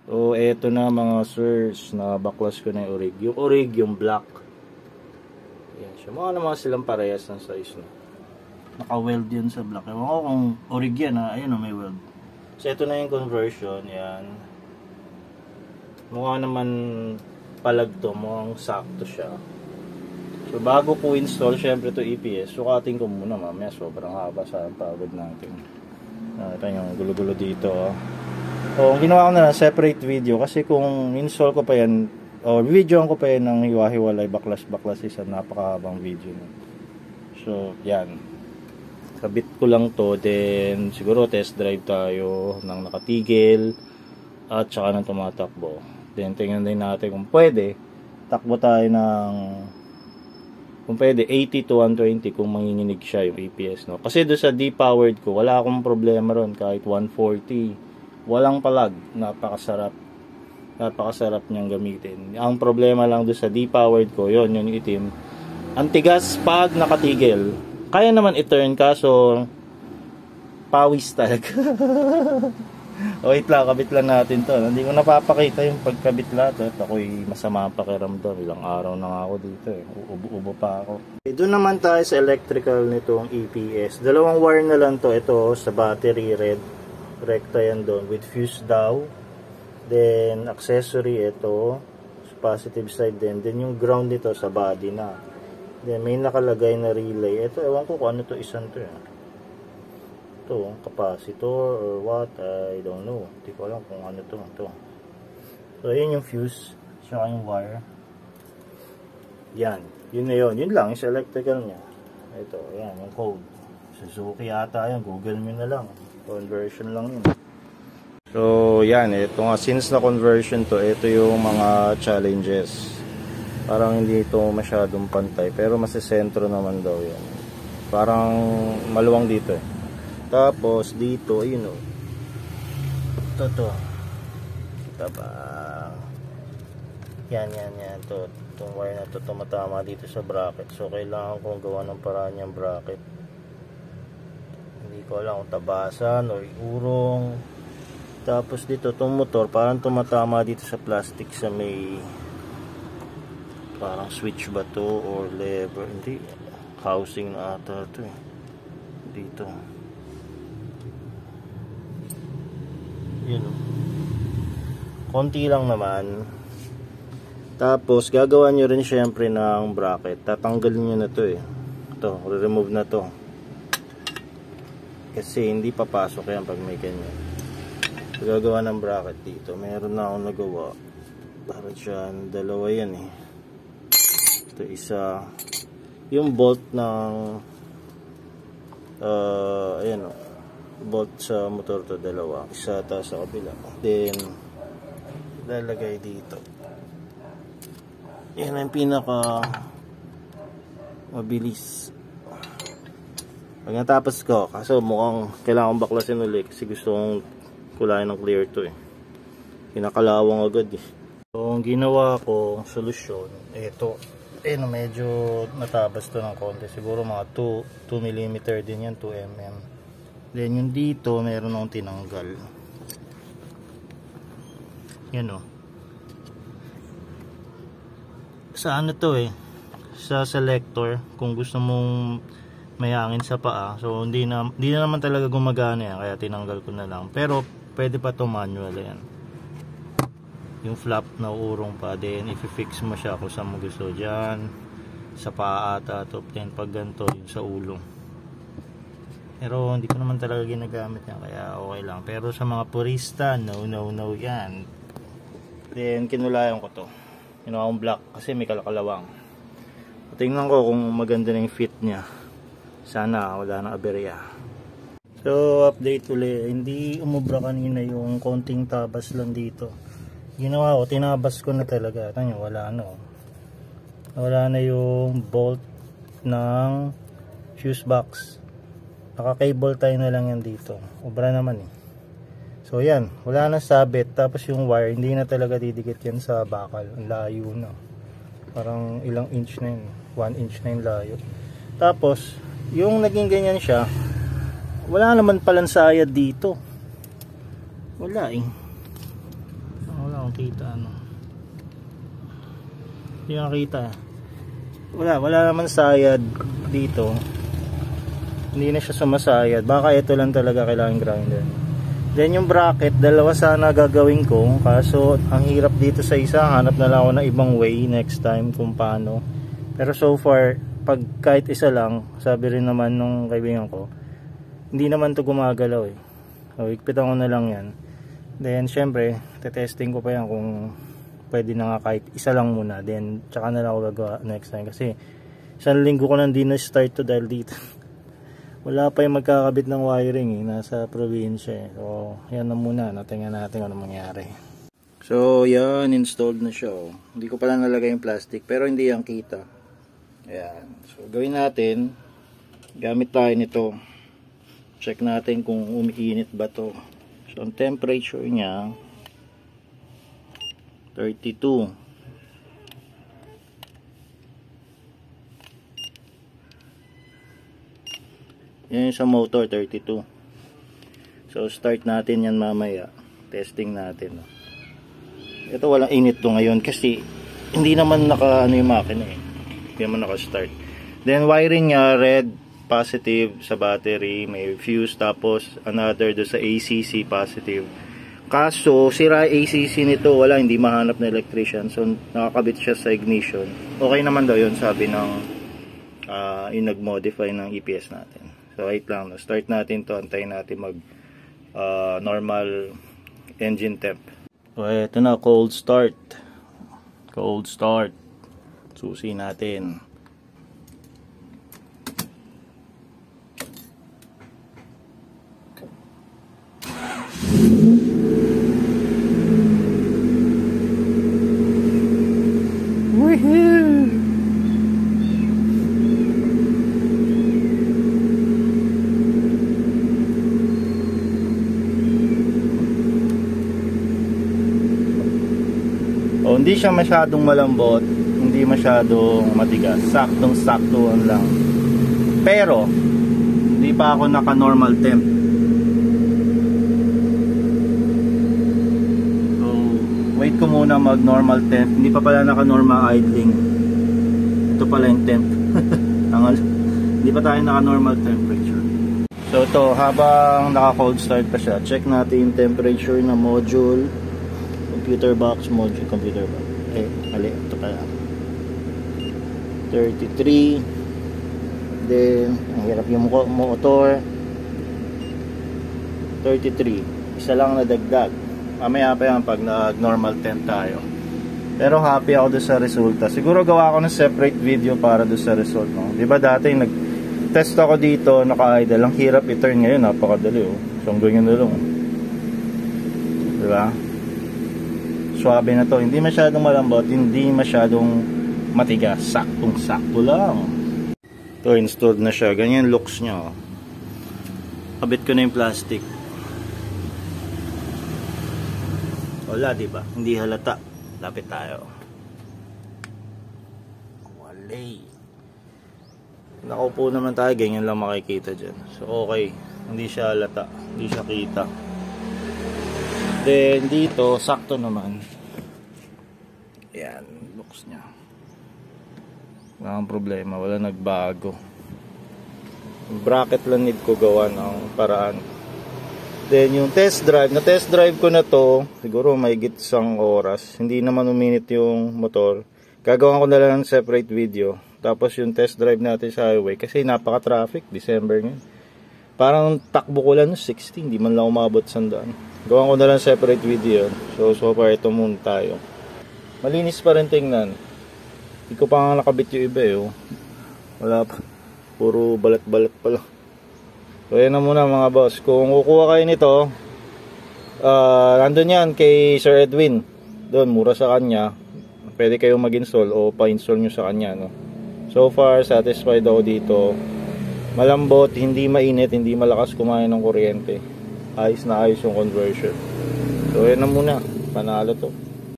So, eto na mga sirs, nakabaklas ko na yung orig. Yung orig, yung black. Yan siya. Mukha naman silang parehas ng size na. Naka-weld yun sa black. Ewan ko kung orig yan ha. Ayun o, may weld. So, eto na yung conversion. Yan. Mukha naman palag to. Mukhang sakto siya. So, bago ko install, syempre to EPS, sukatin ko muna mamaya. Sobrang haba sa pagod natin. Ito yung gulo-gulo dito. O, ginawa ko na lang separate video kasi kung install ko pa yan o videoan ko pa yan ng hiwa-hiwalay, baklas-baklas, isang napakahabang video na. So, yan. Kabit ko lang to, then siguro test drive tayo ng nakatigil at saka ng tumatakbo. Then, tingnan din natin kung pwede. Takbo tayo ng kung pwede 80 to 120 kung manginginig siya yung EPS, no? Kasi doon sa D-powered ko, wala akong problema ron kahit 140. Walang palag, napakasarap. Napakasarap niyang gamitin. Ang problema lang doon sa D-powered ko, yun, yung itim. Ang tigas pag nakatigil. Kaya naman i-turn kaso pawis talaga. O, wait lang, kabit lang natin to. Hindi ko napapakita yung pagkabit lahat. Ako'y masama pakiramdam. Ilang araw na nga ako dito eh. Ubo pa ako. Doon naman tayo sa electrical nitong EPS. Dalawang wire na lang to. Ito sa battery red. Rekta yan doon. With fuse daw. Then accessory ito. Sa positive side din. Then yung ground nito sa body na. Then may nakalagay na relay. Ito ewan ko kung ano to isang to eh. Ito, capacitor or what, I don't know. Hindi ko alam kung ano to. So, yun yung fuse. Saka yung wire. Yan. Yun na yun. Yun lang. Yung electrical niya. Ito, yan. Yung code. Suzuki yata yan. Google mo na lang. Conversion lang yun. So, yan. Ito nga. Since na conversion to, ito yung mga challenges. Parang hindi ito masyadong pantay. Pero masisentro naman daw yan. Parang maluwang dito eh. Tapos dito, ayun o. Ito. Kita ba? Yan. Itong wire na ito tumatama dito sa bracket. So, kailangan kong gawa ng paraan yung bracket. Hindi ko alam kung tabasan o iurong. Tapos dito, itong motor, parang tumatama dito sa plastic sa may parang switch ba to or lever. Hindi. Housing na ata ito eh. Dito. Yun o. Konti lang naman. Tapos gagawa nyo rin syempre ng bracket. Tatanggalin nyo na to eh. Ito, re-remove na to. Kasi hindi papasok yan pag may ganyan. So, gagawa ng bracket dito. Meron na akong nagawa. Para dyan, dalawa yan eh. Ito isa. Yung bolt ng ayan o. Bolt sa motor to, dalawa. Isa taas sa kabila. Then lalagay dito. Yan ang pinaka mabilis. Pag natapos ko, kaso mukhang kailangan kong baklasin ulit kasi gusto kong kulayan ng clear to eh. Kinakalawang agad eh. So ang ginawa ko solusyon, ito. Medyo natabas to ng konti. Siguro mga 2 mm din yan, 2 mm. Then yung dito meron akong tinanggal. Yan o. Sa ano to eh, sa selector, kung gusto mong may hangin sa paa. So hindi na naman talaga gumagana yan, kaya tinanggal ko na lang. Pero pwede pa to manual yan. Yung flap na uurong pa din, i-fix mo siya kung saan mo gusto dyan. Sa paa ata, top 10 pag ganito, yung sa ulo. Pero hindi ko naman talaga ginagamit yan, kaya okay lang. Pero sa mga purista, no yan. Then kinulayan ko to. Ginawa kong black kasi may kalakalawang. Tingnan ko kung maganda na yung fit niya. Sana wala nang aberya. So update ulit. Hindi umubra kanina yung konting tabas lang dito. Ginawa ko, tinabas ko na talaga. Tanyo, wala na yung bolt ng fuse box. Naka-cable tie na lang yan dito. Ubra naman eh. So yan, wala na sabit. Tapos yung wire, hindi na talaga didikit yan sa bakal. Ang layo na. Parang ilang inch na yun. 1 inch na yung layo. Tapos, yung naging ganyan siya, wala naman palang sayad dito. Wala eh. makita ano. Hindi makita. Wala naman sayad dito. Hindi na siya sumasayad. Baka ito lang talaga kailangan grinder. Then yung bracket, dalawa sana gagawin ko. Kaso ang hirap dito sa isa. Hanap na lang ako ng ibang way next time kung paano. Pero so far, pag kahit isa lang, sabi rin naman nung kaibigan ko, hindi naman to gumagalaw eh. So ikpitan ko na lang yan. Then syempre, testing ko pa yan kung pwede na nga kahit isa lang muna. Then tsaka na lang ako gagawa next time. Kasi isang linggo ko nang di na start to dahil dito. Wala pa yung magkakabit ng wiring eh. Nasa probinsya eh. So yan na muna. Natingnan natin ano mangyari. So yan, installed na siya oh. Hindi ko pala nalagay yung plastic. Pero hindi yan kita. Ayan. So gawin natin. Gamit tayo nito. Check natin kung umiinit ba to. So ang temperature niya 32. Yan yung sa motor 32. So start natin yan mamaya. Testing natin. Ito walang init to ngayon kasi hindi naman naka ano yung makina eh. Hindi naman naka start. Then wiring niya red positive sa battery, may fuse, tapos another do sa ACC positive. Kaso sira ACC nito, wala, hindi mahanap na electrician. So nakakabit siya sa ignition. Okay naman daw yun, sabi ng yung nag-modify ng EPS natin. So wait lang, start natin to, antayin natin mag normal engine temp. So ito na, cold start. Cold start. Susi natin. Woohoo! Oh, hindi siya masyadong malambot, hindi masyadong matigas, saktong-saktuan lang. Pero hindi pa ako naka normal temp. So wait ko muna mag normal temp. Hindi pa pala naka normal idling. Ito pala yung temp. Hindi pa tayo naka normal temperature. So ito, habang naka cold start pa siya, check natin yung temperature na module. Computer box module, computer box. Mali, ito pala. 33. Then, ang hirap yung motor. 33. Isa lang na dagdag. Mamaya pa yan pag nag-normal temp tayo. Pero happy ako doon sa resulta. Siguro gawa ako ng separate video para doon sa result. No? Diba dati nag-test ako dito, naka-idle. Ang hirap i-turn ngayon, napakadali. Oh. So, ang ganyan na lang. Diba? Suabe na to, hindi masyadong malambot, hindi masyadong matigas, saktong sakto lang. Ito, installed na siya, ganyan looks nya oh. Kabit ko na yung plastic. Wala, diba? Hindi halata. Lapit tayo. Walay. Nakaupo naman tayo, ganyan lang makikita dyan. So okay, hindi siya halata, hindi siya kita. Then dito, sakto naman. Ayan, looks nya. Wala kang problema, wala nagbago. Yung bracket lang need ko gawa ng paraan. Then yung test drive, na-test drive ko na to, siguro may isang oras. Hindi naman uminit yung motor. Gagawa ko na lang ng separate video. Tapos yung test drive natin sa highway, kasi napaka-traffic, December ngayon. Parang takbo ko lang 60, hindi man lang umabot sa daan. Gawa ko na lang separate video. So far ito muna tayo. Malinis pa rin tingnan. Hindi ko pa nga nakabit yung iba eh. Oh. Wala pa. Puro balat-balat pa lang. So yan na muna mga boss. Kung kukuha kayo nito, nandun yan kay Sir Edwin. Doon, mura sa kanya. Pwede kayong mag-install o pa-install nyo sa kanya. No? So far, satisfied ako dito. Malambot, hindi mainit, hindi malakas kumain ng kuryente. Ayos na ayos yung conversion. So yan na muna. Panalo to.